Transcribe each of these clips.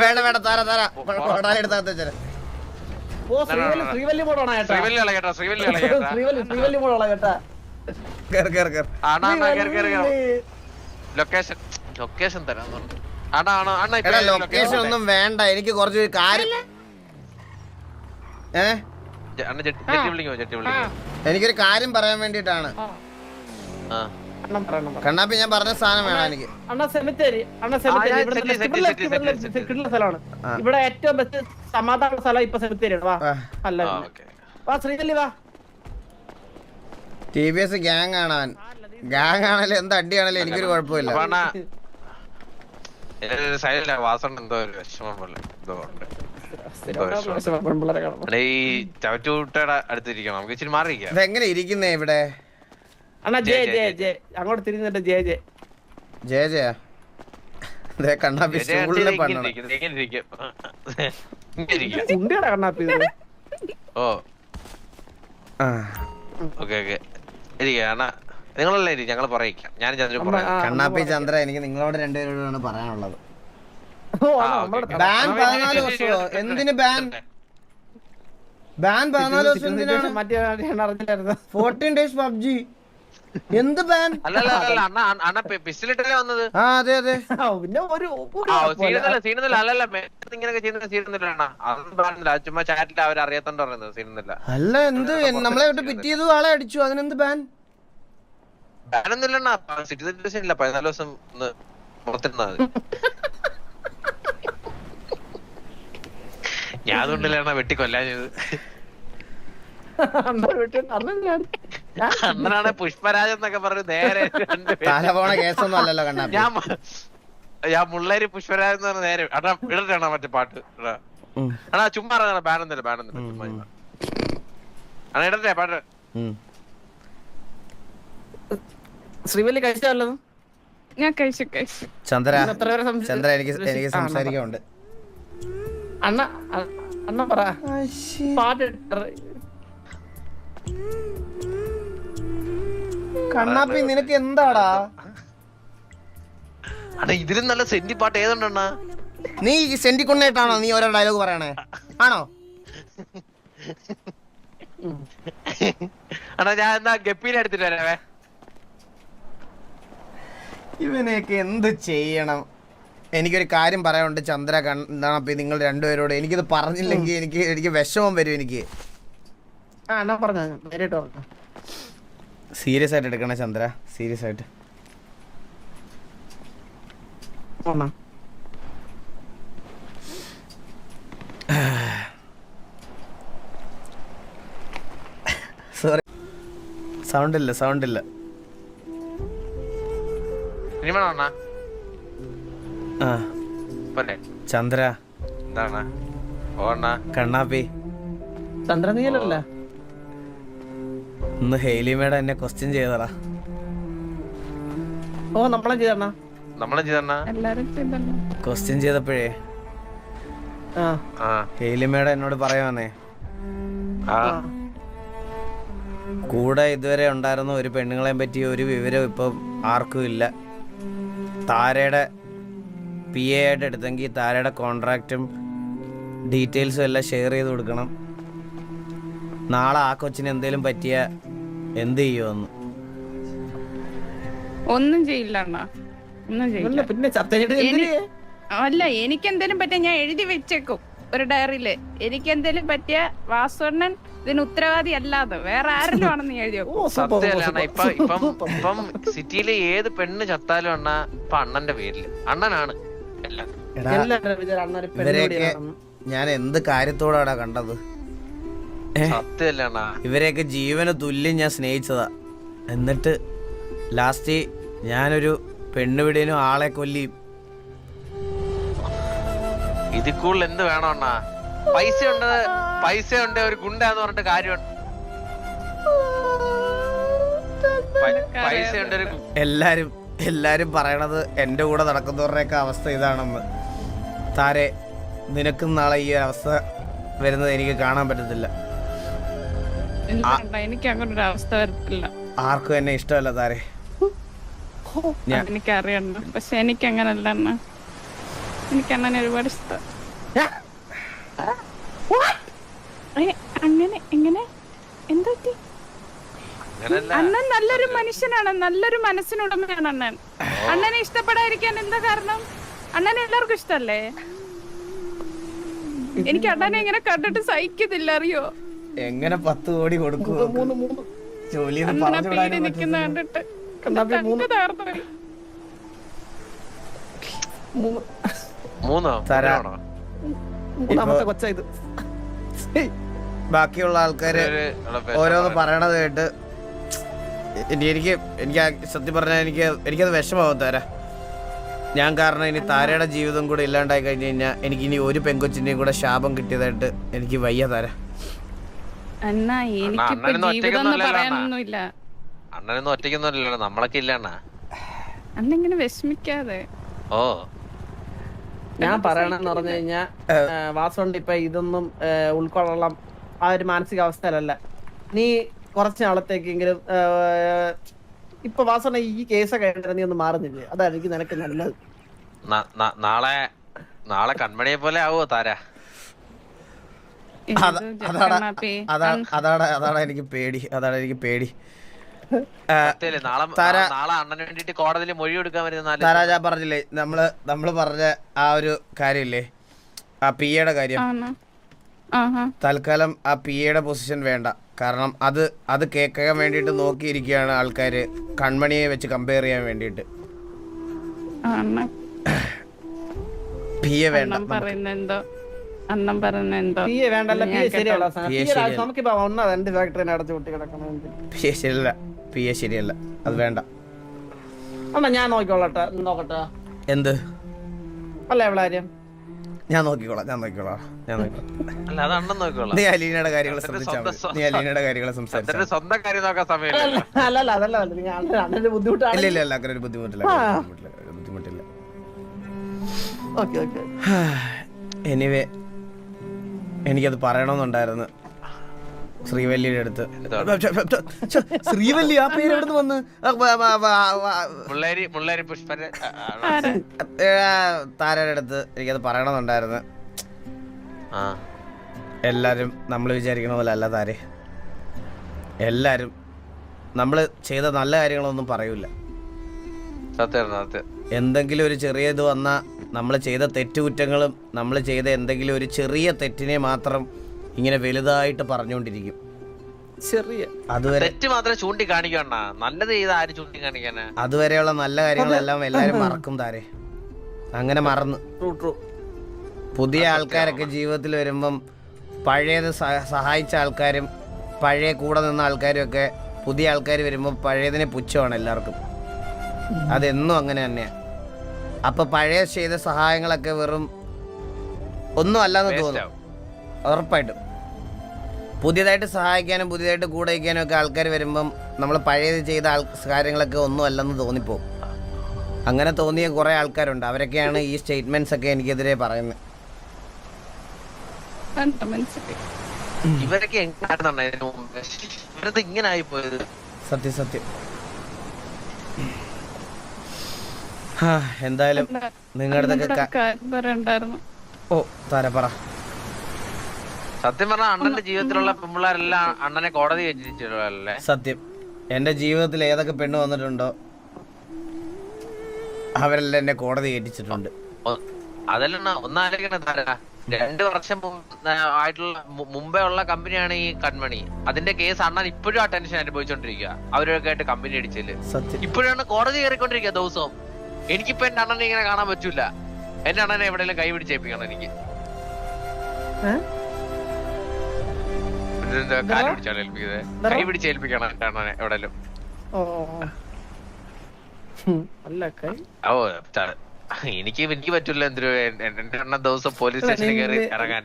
വേണ്ട വേണ്ട താര താര എടുത്താത്ത വെച്ചാൽ ശ്രീവല്ലി മോഡാണ് കേട്ടോ. ശ്രീവല്ലി മോഡാണ് കേട്ടാ. ലൊക്കേഷൻ തരാം. ലൊക്കേഷൻ ഒന്നും വേണ്ട, എനിക്ക് കുറച്ച് കാര്യം. എനിക്കൊരു കാര്യം പറയാൻ വേണ്ടിട്ടാണ്. കണ്ണാപ്പി ഞാൻ പറഞ്ഞ സാധനം വേണം എനിക്ക്. ഇവിടെ ഏറ്റവും ബെസ്റ്റ് സമാധാന സ്ഥലം ഇപ്പൊ സെമിത്തേരി. വാ ശ്രീവല്ലി വാ. TVS gang ആണവൻ. ഗ്യാങ് ആണല്ലോ എന്ത് അടിയാണല്ലോ എനിക്കൊരു കുഴപ്പമില്ല. എങ്ങനെ ഇരിക്കുന്നേ ഇവിടെ? അങ്ങോട്ട് തിരിഞ്ഞിട്ട് ജയ ജയ ജയ ജയ കണ്ണാപ്പി സ്കൂളിലെ പണ്ണ. കണ്ണാപ്പി നിങ്ങളല്ലേ ഞങ്ങൾ പറയിക്കാം. ഞാൻ കണ്ണാപ്പി ചന്ദ്ര, എനിക്ക് നിങ്ങളോട് രണ്ടുപേരോടാണ് പറയാനുള്ളത്. ബാൻ 14 വർഷമോ? എന്തിന് ബാൻ? ബാൻ 14 വർഷം എന്തിനാണ്? 14 days PUBG. എന്ത് ബാൻ? പിസ്റ്റലിട്ടല്ലേ വന്നത്? അതെ അതെ. ചുമ്മാ ചാറ്റിൽ അവർ അറിയാത്തോണ്ട് പറയുന്നത് സീനുന്നില്ല. അല്ല എന്ത് നമ്മളെ വിട്ട് പിറ്റ് ചെയ്തു ആളെ അടിച്ചു, അതിനെന്ത് ബാൻ? ബാനൊന്നുമില്ല. സിറ്റിസൺ ഇല്ല. 14 ദിവസം പുറത്തിരുന്നത്. ഞാൻ അതുകൊണ്ടല്ലേ വെട്ടിക്കൊല്ലാഞ്ഞത്. അണ്ണനാണ് പുഷ്പരാജ് എന്നൊക്കെ പറഞ്ഞു നേരെ കേസൊന്നും അല്ലല്ലോ കണ്ണാപ്പി. ഞാൻ മുള്ളേരി പുഷ്പരാജ് എന്ന് പറഞ്ഞ നേരെ ഇടട്ടാണ് മറ്റേ പാട്ട്. അണ്ണാ ചുമ്മാ ബാനൊന്നുമില്ല. ചുമ്മാ അണ്ണാ ഇടട്ടെ പാട്ട്. ശ്രീവല്ലി കഴിച്ചല്ലോ. ഞാൻ കഴിച്ചു. ചന്ദ്ര ചന്ദ്ര എനിക്ക് സംസാരിക്കാനുണ്ട്. അണ്ണ പറ. പാട്ട് കണ്ണാപ്പി നിനക്ക് എന്താടാ? ഇതിലും നല്ല സെന്റി പാട്ട് ഏതുണ്ടെണ്ണ? നീ സെന്റി കൊണ്ടായിട്ടാണോ നീ ഓരോ ഡയലോഗ് പറയണേ? ആണോ? അണ്ണാ ഞാൻ എന്താ ഗപ്പീനെ എടുത്തിട്ട് വരാവേ. ഇവനെയൊക്കെ എന്ത് ചെയ്യണം? എനിക്കൊരു കാര്യം പറയാനുണ്ട് ചന്ദ്ര കണ്ണാപ്പി, നിങ്ങൾ രണ്ടുപേരോട്. എനിക്കിത് പറഞ്ഞില്ലെങ്കിൽ എനിക്ക് വിഷമം വരും. എനിക്ക് സീരിയസ് ആയിട്ട് എടുക്കണേ ചന്ദ്ര, സീരിയസ് ആയിട്ട്. സോറി, സൗണ്ട് ഇല്ല. ചന്ദ്ര കണ്ണാപ്പി ചന്ദ്ര നീയല്ല. ഇന്ന് ഹെയ്ലി മേഡം എന്നെ ക്വസ്റ്റ്യൻ ചെയ്തടാ. നമ്മളെ ചെയ്തണ്ണ ക്വസ്റ്റ്യൻ ചെയ്തപ്പോഴേ ഹെയ്ലി മേഡം എന്നോട് പറയാന്നേ, കൂടെ ഇതുവരെ ഉണ്ടായിരുന്ന ഒരു പെണ്ണുങ്ങളെ പറ്റി ഒരു വിവരം ഇപ്പം ആർക്കും ഇല്ല. താരയുടെ PA ആയിട്ട് എടുത്തെങ്കിൽ താരയുടെ കോൺട്രാക്റ്റും ഡീറ്റെയിൽസും എല്ലാം ഷെയർ ചെയ്ത് കൊടുക്കണം. നാളെ ആ കൊച്ചിന് എന്തേലും പറ്റിയ എന്ത് ചെയ്യുമെന്ന്? ഒന്നും ചെയ്യില്ല അണ്ണാ, ഒന്നും ചെയ്യില്ല. അല്ല, എനിക്ക് എന്തേലും പറ്റിയ ഞാൻ എഴുതി വെച്ചേക്കും ഒരു ഡയറിയില്. എനിക്ക് എന്തേലും പറ്റിയ വാസുണ്ണൻ ഇതിന് ഉത്തരവാദി അല്ലാതെ വേറെ ആരെങ്കിലും ആണെന്ന് എഴുതിയോ? ഇപ്പം സിറ്റിയിലെ ഏത് പെണ്ണ് ചത്താലും അണ്ണ ഇപ്പൊ അണ്ണന്റെ പേരില് അണ്ണനാണ്. ഇവരെയൊക്കെ ഞാൻ എന്ത് കാര്യത്തോടാണ് കണ്ടത്? ഇവരെയൊക്കെ ജീവന് തുല്യം ഞാൻ സ്നേഹിച്ചതാ. എന്നിട്ട് ലാസ്റ്റ് ഞാനൊരു പെണ്ണുപിടിയനും ആളെ കൊല്ലിയും. ഇതിൽ കൂടുതൽ എന്ത് വേണോ അണ്ണാ? പൈസ ഉണ്ട് ഒരു ഗുണ്ടാന്ന് പറഞ്ഞിട്ട് കാര്യമുണ്ട്. പൈസ ഉണ്ട്. എല്ലാരും പറയണത് എന്റെ കൂടെ നടക്കുന്നവരുടെയൊക്കെ അവസ്ഥ ഇതാണെന്ന്. താരെ, നിനക്കും നാളെ ഈ അവസ്ഥ വരുന്നത് എനിക്ക് കാണാൻ പറ്റത്തില്ല. എനിക്ക് അങ്ങനെ ഒരു അവസ്ഥ വരത്തില്ല. ആർക്കും എന്നെ ഇഷ്ടമല്ല താരെ, എനിക്കറിയണ്ട. പക്ഷെ എനിക്ക് അങ്ങനല്ല. എനിക്ക് അണ്ണനെ ഒരുപാട് ഇഷ്ടം. അങ്ങനെ എങ്ങനെ എന്താ പറ്റി? അണ്ണൻ നല്ലൊരു മനുഷ്യനാണ്, നല്ലൊരു മനസ്സിനുടമയാണ് അണ്ണൻ. അണ്ണനെ ഇഷ്ടപ്പെടാതിരിക്കാൻ എന്താ കാരണം? അണ്ണനെ എല്ലാവർക്കും ഇഷ്ടല്ലേ? എനിക്ക് അണ്ണനെ ഇങ്ങനെ കണ്ടിട്ട് സഹിക്കുന്നില്ല, അറിയോ? എങ്ങനെ 10 കോടി കൊടുക്കും ജോലി പേടി നിക്കുന്ന കണ്ടിട്ട് ബാക്കിയുള്ള ആൾക്കാര് ഓരോന്ന് പറയണത് കേട്ട് എനിക്ക് സത്യം പറഞ്ഞാൽ എനിക്കത് വിഷമാവും താര. ഞാൻ കാരണം ഇനി താരയുടെ ജീവിതം കൂടെ ഇല്ലാണ്ടായി കഴിഞ്ഞു കഴിഞ്ഞാൽ എനിക്ക് ഇനി ഒരു പെങ്കൊച്ചിന്റെയും കൂടെ ശാപം കിട്ടിയതായിട്ട് എനിക്ക് വയ്യ താര. അണ്ണനൊന്നും ഒറ്റയ്ക്കൊന്നുമില്ലല്ലോ, നമ്മളൊക്കെ ഇല്ലണ്ണ. അന്നിങ്ങനെ വിഷമിക്കാതെ. ഓ ഞാൻ പറയണെന്ന് പറഞ്ഞു കഴിഞ്ഞാ വാസുണ്ട് ഇപ്പൊ ഇതൊന്നും ഉൾക്കൊള്ളാം ആ ഒരു മാനസികാവസ്ഥയിലല്ല. നീ കുറച്ച് നാളത്തേക്കെങ്കിലും ഇപ്പൊ വാസുണ്ട ഈ കേസൊക്കെ കഴിഞ്ഞിട്ട് നീ ഒന്ന് മാറുന്നില്ലേ? അതായിരിക്കും നിനക്ക് നല്ലത്. നാളെ കൺമണിയെ പോലെ ആവോ താര? അതാണ് എനിക്ക് പേടി. നാളെ അണ്ണന് വേണ്ടിട്ട് കോടതിയിൽ മൊഴി കൊടുക്കാൻ വരുന്ന ഞാൻ പറഞ്ഞില്ലേ, നമ്മള് പറഞ്ഞ ആ ഒരു കാര്യമില്ലേ, ആ പിയുടെ കാര്യം. തൽക്കാലം ആ പിയുടെ പൊസിഷൻ വേണ്ട. കാരണം അത് കേൾക്കാൻ വേണ്ടിട്ട് നോക്കിയിരിക്കുകയാണ് ആൾക്കാര്, കൺമണിയെ വെച്ച് കമ്പയർ ചെയ്യാൻ വേണ്ടിട്ട്. പിയെ വേണ്ട, അണ്ണം പറയുന്നെന്തോ പിയെ ശരിയല്ല, അത് വേണ്ട. ഞാൻ നോക്കട്ടെ. എന്ത് അല്ല എവിടെ കാര്യം? ഞാൻ നോക്കിക്കോളാം. നീ അലീനയുടെ കാര്യങ്ങൾ സംസാരിച്ചാൽ ഇല്ല അങ്ങനെ ഒരു ബുദ്ധിമുട്ടില്ല. എനിവേ എനിക്കത് പറയണമെന്നുണ്ടായിരുന്നു ശ്രീവല്ലിയുടെ അടുത്ത്. ശ്രീവല്ലി ആ പേര് എവിടെ നിന്ന് വന്ന്? താരയുടെ അടുത്ത് എനിക്കത് പറയണമെന്നുണ്ടായിരുന്നു. എല്ലാരും നമ്മൾ വിചാരിക്കണ പോലെ അല്ല താരെ. എല്ലാരും നമ്മള് ചെയ്ത നല്ല കാര്യങ്ങളൊന്നും പറയൂല. എന്തെങ്കിലും ഒരു ചെറിയ ഇത് വന്നാ നമ്മൾ ചെയ്ത തെറ്റുകുറ്റങ്ങളും നമ്മൾ ചെയ്ത എന്തെങ്കിലും ഒരു ചെറിയ തെറ്റിനെ മാത്രം ഇങ്ങനെ വലുതായിട്ട് പറഞ്ഞുകൊണ്ടിരിക്കും. അതുവരെയുള്ള നല്ല കാര്യങ്ങളെല്ലാം എല്ലാരും മറക്കും താരെ. അങ്ങനെ മറന്ന് പുതിയ ആൾക്കാരൊക്കെ ജീവിതത്തിൽ വരുമ്പം പഴയത് സഹായിച്ച ആൾക്കാരും പഴയ കൂടെ നിന്ന ആൾക്കാരും ഒക്കെ പുതിയ ആൾക്കാർ വരുമ്പോൾ പഴയതിനെ പുച്ഛമാണ് എല്ലാവർക്കും. അതെന്നും അങ്ങനെ തന്നെയാണ്. അപ്പൊ പഴയ ചെയ്ത സഹായങ്ങളൊക്കെ വെറും ഒന്നും അല്ലാന്ന് തോന്നും ഉറപ്പായിട്ടും. പുതിയതായിട്ട് സഹായിക്കാനും പുതിയതായിട്ട് കൂടെ വയ്ക്കാനും ഒക്കെ ആൾക്കാർ വരുമ്പം നമ്മൾ പഴയത് ചെയ്ത കാര്യങ്ങളൊക്കെ ഒന്നും അല്ലെന്ന് തോന്നിപ്പോകും. അങ്ങനെ തോന്നിയ കുറെ ആൾക്കാരുണ്ട്. അവരൊക്കെയാണ് ഈ സ്റ്റേറ്റ്മെന്റ്സ് ഒക്കെ എനിക്കെതിരെ പറയുന്നത്. സത്യം. എന്തായാലും നിങ്ങളുടെ ഓ താര പറ. സത്യം പറഞ്ഞ അണ്ണന്റെ ജീവിതത്തിലുള്ള പെൺപിള്ളേരെല്ലാം അണ്ണനെ കോടതി വെച്ചിട്ടുള്ളല്ലേ? സത്യം. എന്റെ ജീവിതത്തിൽ ഏതൊക്കെ പെണ്ണ് വന്നിട്ടുണ്ടോ അവരെല്ലാം എന്നെ കോടതി കയറ്റിച്ചിട്ടുണ്ട്. അതല്ല ഒന്നാലോചിക്കണ താര, 2 വർഷം ആയിട്ടുള്ള മുമ്പേ ഉള്ള കമ്പനിയാണ് ഈ കൺമണി. അതിന്റെ കേസ് അണ്ണൻ ഇപ്പോഴും ആ ടെൻഷൻ അനുഭവിച്ചോണ്ടിരിക്കുക. അവരൊക്കെ ആയിട്ട് കമ്പനി അടിച്ചില് ഇപ്പോഴാണ് കോടതി കയറിക്കൊണ്ടിരിക്കുക ദിവസവും. എനിക്കിപ്പോ എന്റെ അണ്ണനെ ഇങ്ങനെ കാണാൻ പറ്റൂല. എന്റെ അണ്ണനെ എവിടെയെങ്കിലും കൈ പിടിച്ചേൽപ്പിക്കണം. എനിക്ക് കൈ പിടിച്ചേൽപ്പിക്കണം എന്റെ അണ്ണനെ എവിടെയെങ്കിലും. ഓ എനിക്ക് പറ്റൂല. എന്തൊരു എന്റെ അണ്ണൻ ദിവസം പോലീസ് സ്റ്റേഷനിൽ കയറി ഇറങ്ങാൻ.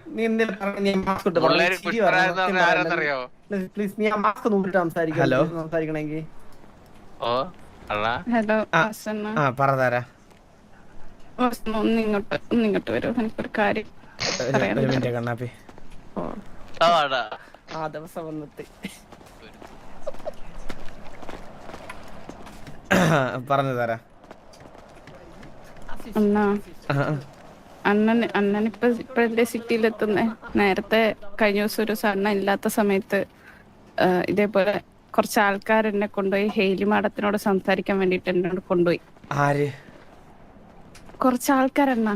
ആരെന്നറിയോ? ഹലോ ഓ അണ്ണാ പറതാരാ ഒന്നിങ്ങോട്ട് വരൂ. എനിക്കൊരു കാര്യം കണ്ണാപ്പി. ആ ദിവസം വന്നെത്തി. പറഞ്ഞു തരാ. അണ്ണൻ ഇപ്പോഴല്ലേ സിറ്റിയിലെത്തുന്നേ. നേരത്തെ കഴിഞ്ഞ ദിവസം ഒരു അണ്ണൻ ഇല്ലാത്ത സമയത്ത് ഇതേപോലെ കുറച്ച് ആൾക്കാർ എന്നെ കൊണ്ടുപോയി ഹെയിലി മാഡത്തിനോട് സംസാരിക്കാൻ വേണ്ടിട്ട് എന്നോട് കൊണ്ടുപോയി. ആര്? കുറച്ച് ആൾക്കാരെണ്ണ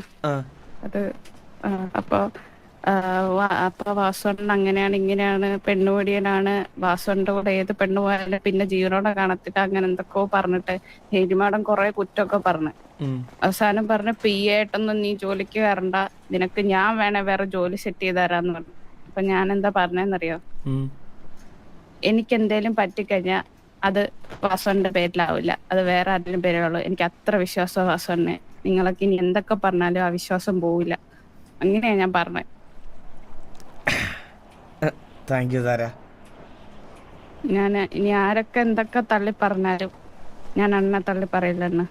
അത്. അപ്പൊ വാസുണ്ണൻ അങ്ങനെയാണ് ഇങ്ങനെയാണ് പെണ്ണുപൊടിയനാണ്, വാസുണ്ണന്റെ കൂടെ ഏത് പെണ്ണു പോയാലും പിന്നെ ജീവനോടെ കാണത്തില്ല, അങ്ങനെ എന്തൊക്കെയോ പറഞ്ഞിട്ട് ഹെലിമാടം കുറെ കുറ്റമൊക്കെ പറഞ്ഞു. അവസാനം പറഞ്ഞ ആയിട്ടൊന്നും നീ ജോലിക്ക് കയറണ്ട, നിനക്ക് ഞാൻ വേണേ വേറെ ജോലി സെറ്റ് ചെയ്ത് തരാന്ന് പറഞ്ഞു. അപ്പൊ ഞാൻ എന്താ പറഞ്ഞെന്നറിയോ, എനിക്ക് എന്തേലും പറ്റിക്കഴിഞ്ഞാ അത് വാസുണ്ണന്റെ പേരിലാവില്ല, അത് വേറെ ആരുടെയും പേരിലുള്ളൂ. എനിക്ക് അത്ര വിശ്വാസം വാസുണ്ണനെ, നിങ്ങളൊക്കെ ഇനി എന്തൊക്കെ പറഞ്ഞാലും ആ വിശ്വാസം പോവില്ല. അങ്ങനെയാ ഞാൻ പറഞ്ഞത്. Thank you Tara. ഞാൻ ഇനി ആരൊക്കെ എന്തൊക്കെ തള്ളി പറഞ്ഞാലും ഞാൻ അണ്ണ തള്ളി പറയില്ലെന്ന്.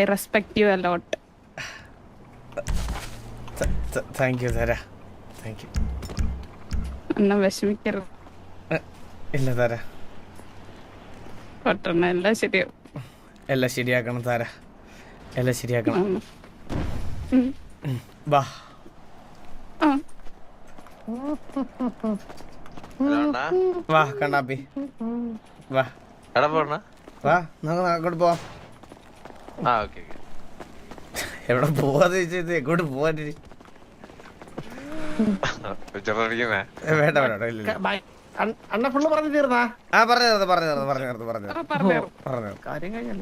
I respect you a lot. Thank you Tara, thank you. അണ്ണ വിഷമിക്കരുത്. ഇല്ല താര, പൊട്ടണ്ണ എല്ലാം ശരിയാവും. എല്ലാം ശരിയാക്കണം താര, എല്ലാം ശരിയാക്കണം. വാ വാ കണ്ണാപ്പി, വാ വാ നമുക്ക് അങ്ങോട്ട് പോവാം. എവിടെ പോവാന്ന് ചോദിച്ചത്? എങ്ങോട്ട് പോവാൻ? വേണ്ട വേണ്ട, അണ്ണ ഫുള്ള് പറഞ്ഞു തീർന്നാ? പറഞ്ഞു പറഞ്ഞു പറഞ്ഞു പറഞ്ഞു പറഞ്ഞു പറഞ്ഞു കാര്യം കഴിഞ്ഞ